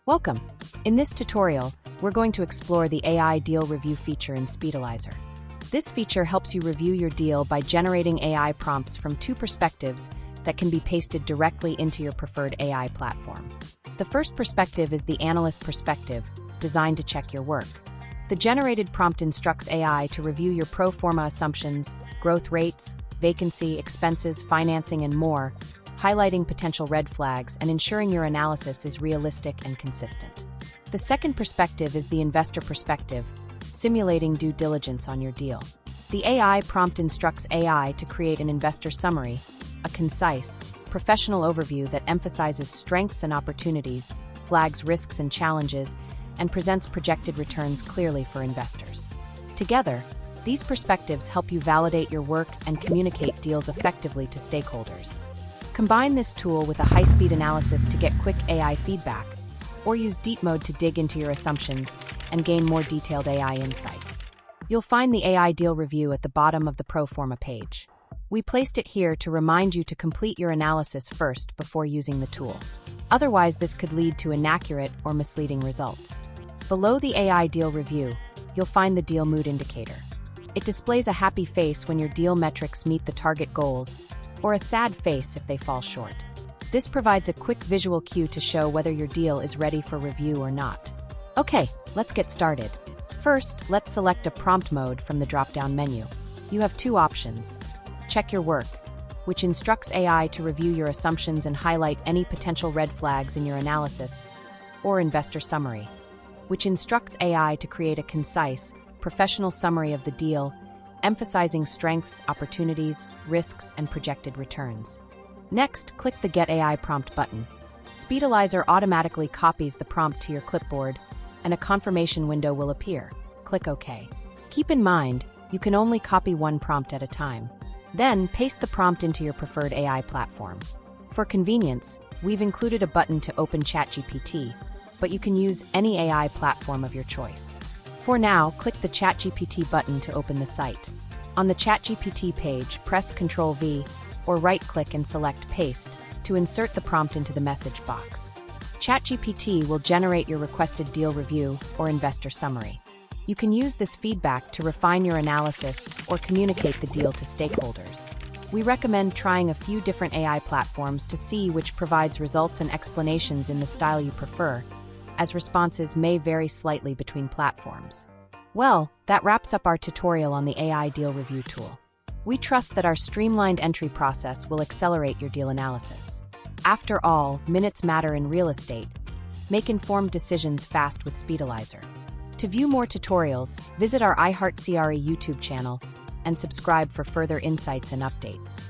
Welcome! In this tutorial, we're going to explore the AI deal review feature in SpeedAlyzer. This feature helps you review your deal by generating AI prompts from two perspectives that can be pasted directly into your preferred AI platform. The first perspective is the analyst perspective, designed to check your work. The generated prompt instructs AI to review your pro forma assumptions, growth rates, vacancy, expenses, financing, and more, highlighting potential red flags and ensuring your analysis is realistic and consistent. The second perspective is the investor perspective, simulating due diligence on your deal. The AI prompt instructs AI to create an investor summary, a concise, professional overview that emphasizes strengths and opportunities, flags risks and challenges, and presents projected returns clearly for investors. Together, these perspectives help you validate your work and communicate deals effectively to stakeholders. Combine this tool with a high-speed analysis to get quick AI feedback, or use deep mode to dig into your assumptions and gain more detailed AI insights. You'll find the AI deal review at the bottom of the pro forma page. We placed it here to remind you to complete your analysis first before using the tool. Otherwise, this could lead to inaccurate or misleading results. Below the AI deal review, you'll find the deal mood indicator. It displays a happy face when your deal metrics meet the target goals, or a sad face if they fall short. This provides a quick visual cue to show whether your deal is ready for review or not. Okay, let's get started. First, let's select a prompt mode from the drop-down menu. You have two options: Check Your Work, which instructs AI to review your assumptions and highlight any potential red flags in your analysis, or Investor Summary, which instructs AI to create a concise, professional summary of the deal, emphasizing strengths, opportunities, risks, and projected returns. Next, click the Get AI Prompt button. SpeedAlyzer automatically copies the prompt to your clipboard, and a confirmation window will appear. Click OK. Keep in mind, you can only copy one prompt at a time. Then, paste the prompt into your preferred AI platform. For convenience, we've included a button to open ChatGPT, but you can use any AI platform of your choice. For now, click the ChatGPT button to open the site. On the ChatGPT page, press Ctrl+V or right-click and select Paste to insert the prompt into the message box. ChatGPT will generate your requested deal review or investor summary. You can use this feedback to refine your analysis or communicate the deal to stakeholders. We recommend trying a few different AI platforms to see which provides results and explanations in the style you prefer, as responses may vary slightly between platforms. Well, that wraps up our tutorial on the AI deal review tool. We trust that our streamlined entry process will accelerate your deal analysis. After all, minutes matter in real estate. Make informed decisions fast with SpeedAlyzer. To view more tutorials, visit our iHeartCRE YouTube channel and subscribe for further insights and updates.